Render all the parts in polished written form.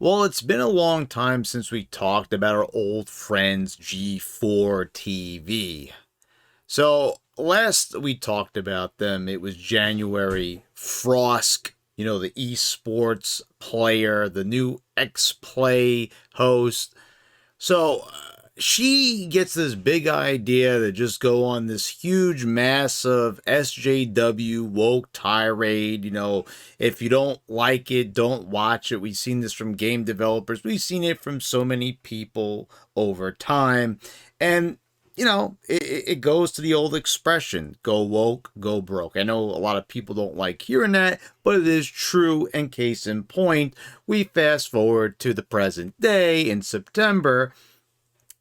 Well, it's been a long time since we talked about our old friends G4 TV. So, last we talked about them, it was January. Frosk, the esports player, the new X Play host. So she gets this big idea to just go on this huge, massive SJW woke tirade. If you don't like it, don't watch it. We've seen this from game developers. We've seen it from so many people over time. And it goes to the old expression, go woke, go broke. I know a lot of people don't like hearing that, but it is true. And case in point, we fast forward to the present day in September,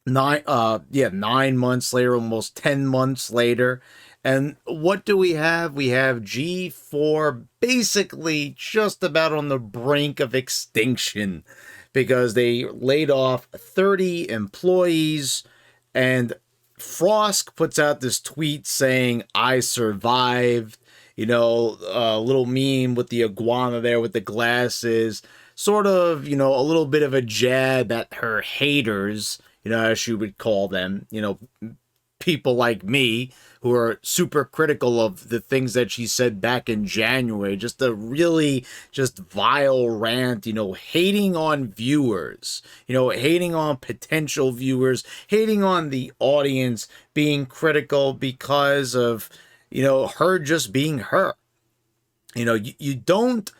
9 months later, almost 10 months later. And what do we have? We have G4 basically just about on the brink of extinction because they laid off 30 employees, and Frosk puts out this tweet saying, I survived, a little meme with the iguana there with the glasses, sort of, a little bit of a jab at her haters, as she would call them, people like me who are super critical of the things that she said back in January. Just a really just vile rant, hating on viewers, hating on potential viewers, hating on the audience, being critical because of, her just being her. You don't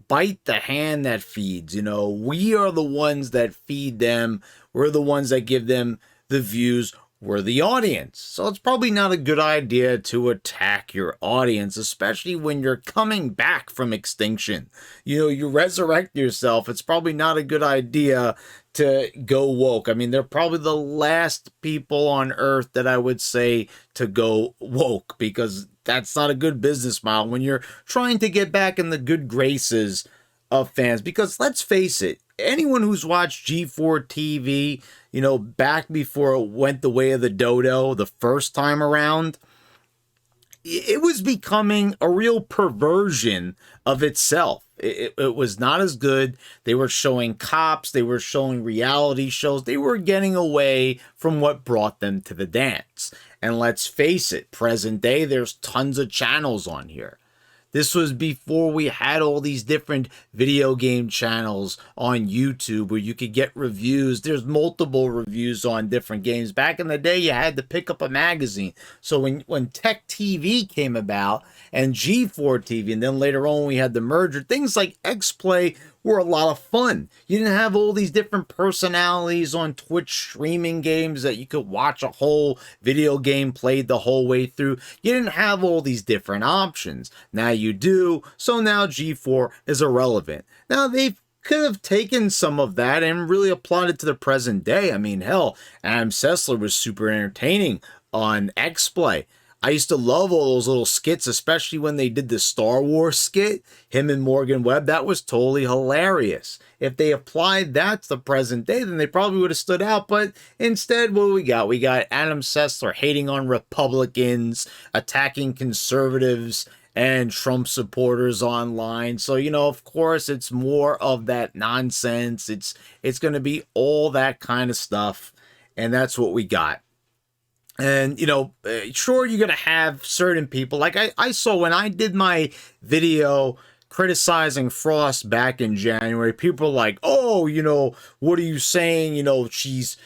bite the hand that feeds. We are the ones that feed them. We're the ones that give them the views. We're the audience. So it's probably not a good idea to attack your audience, especially when you're coming back from extinction. You resurrect yourself. It's probably not a good idea to go woke. I mean, they're probably the last people on earth that I would say to go woke, because that's not a good business model when you're trying to get back in the good graces of fans. Because let's face it, anyone who's watched G4 TV, back before it went the way of the dodo the first time around, it was becoming a real perversion of itself. It was not as good. They were showing cops. They were showing reality shows. They were getting away from what brought them to the dance. And let's face it, present day, there's tons of channels on here. This was before we had all these different video game channels on YouTube where you could get reviews. There's multiple reviews on different games. Back in the day, you had to pick up a magazine. So when Tech TV came about and G4 TV, and then later on we had the merger, things like X-Play were a lot of fun. You didn't have all these different personalities on Twitch streaming games that you could watch a whole video game played the whole way through. You didn't have all these different options. Now you do. So now G4 is irrelevant. Now they could have taken some of that and really applied it to the present day. I mean, hell, Adam Sessler was super entertaining on X-Play. I used to love all those little skits, especially when they did the Star Wars skit, him and Morgan Webb. That was totally hilarious. If they applied that to the present day, then they probably would have stood out. But instead, what we got? We got Adam Sessler hating on Republicans, attacking conservatives and Trump supporters online. So, of course, it's more of that nonsense. It's going to be all that kind of stuff. And that's what we got. And, sure, you're going to have certain people. Like I saw when I did my video criticizing Frost back in January, people were like, oh, what are you saying? She's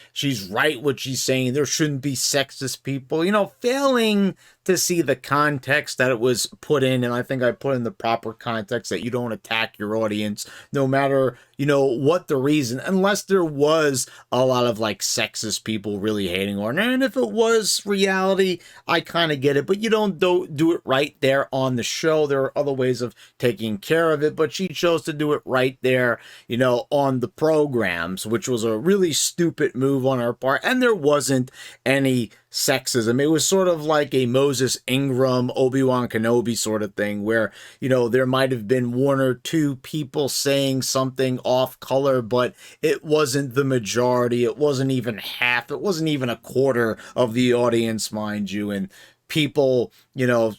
right what she's saying. There shouldn't be sexist people, failing to see the context that it was put in. And I think I put in the proper context that you don't attack your audience, no matter, what the reason, unless there was a lot of like sexist people really hating on her. And if it was reality, I kind of get it, but you don't do it right there on the show. There are other ways of taking care of it, but she chose to do it right there, on the programs, which was a really stupid move on her part. And there wasn't any sexism. It was sort of like a Moses Ingram, Obi-Wan Kenobi sort of thing where, there might have been one or two people saying something off color, but it wasn't the majority. It wasn't even half. It wasn't even a quarter of the audience, mind you. And people,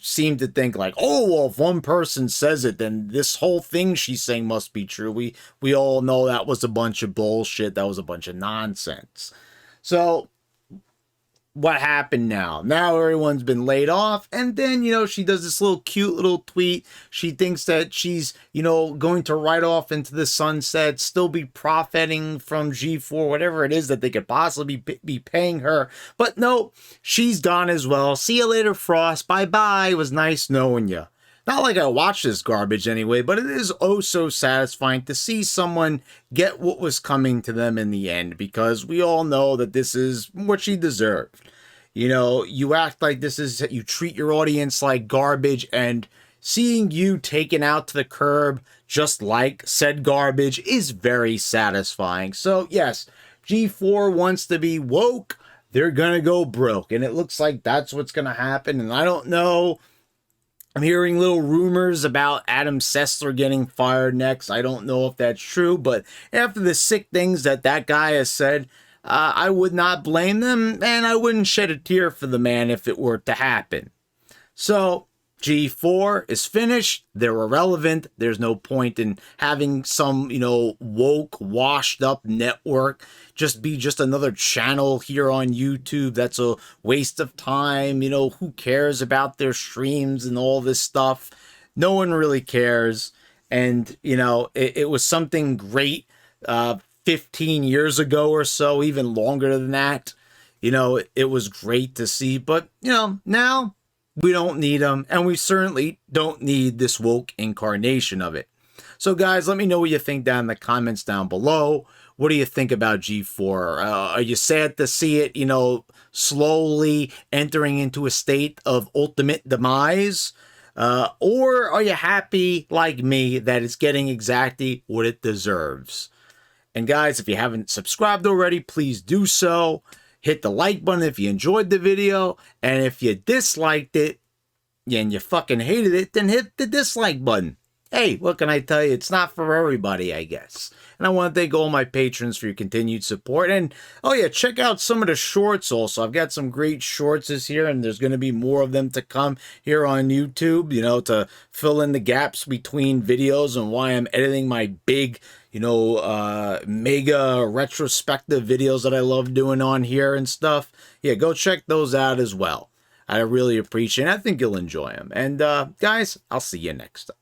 seem to think like, oh, well, if one person says it, then this whole thing she's saying must be true. We all know that was a bunch of bullshit. That was a bunch of nonsense. So what happened now? Now everyone's been laid off, and then, she does this little cute little tweet. She thinks that she's, going to ride off into the sunset, still be profiting from G4, whatever it is that they could possibly be paying her. But no, she's gone as well. See you later, Frost. Bye-bye. It was nice knowing you. Not like I watch this garbage anyway, but it is oh so satisfying to see someone get what was coming to them in the end, because we all know that this is what she deserved. You act like this is, you treat your audience like garbage, and seeing you taken out to the curb just like said garbage is very satisfying. So yes, G4 wants to be woke. They're gonna go broke, and it looks like that's what's gonna happen. And I don't know, I'm hearing little rumors about Adam Sessler getting fired next. I don't know if that's true, but after the sick things that guy has said, I would not blame them, and I wouldn't shed a tear for the man if it were to happen. So G4 is finished. They're irrelevant. There's no point in having some, woke, washed up network just be just another channel here on YouTube. That's a waste of time. Who cares about their streams and all this stuff? No one really cares. And, it was something great 15 years ago or so, even longer than that. It was great to see. But, now we don't need them, and we certainly don't need this woke incarnation of it. So guys, let me know what you think down in the comments down below. What do you think about G4? Are you sad to see it, slowly entering into a state of ultimate demise? Or are you happy, like me, that it's getting exactly what it deserves? And guys, if you haven't subscribed already, please do so. Hit the like button if you enjoyed the video, and if you disliked it, and you fucking hated it, then hit the dislike button. Hey, what can I tell you? It's not for everybody, I guess. And I want to thank all my patrons for your continued support. And, oh yeah, check out some of the shorts also. I've got some great shorts this year, and there's going to be more of them to come here on YouTube, to fill in the gaps between videos and why I'm editing my big, mega retrospective videos that I love doing on here and stuff. Yeah, go check those out as well. I really appreciate it. I think you'll enjoy them. And, guys, I'll see you next time.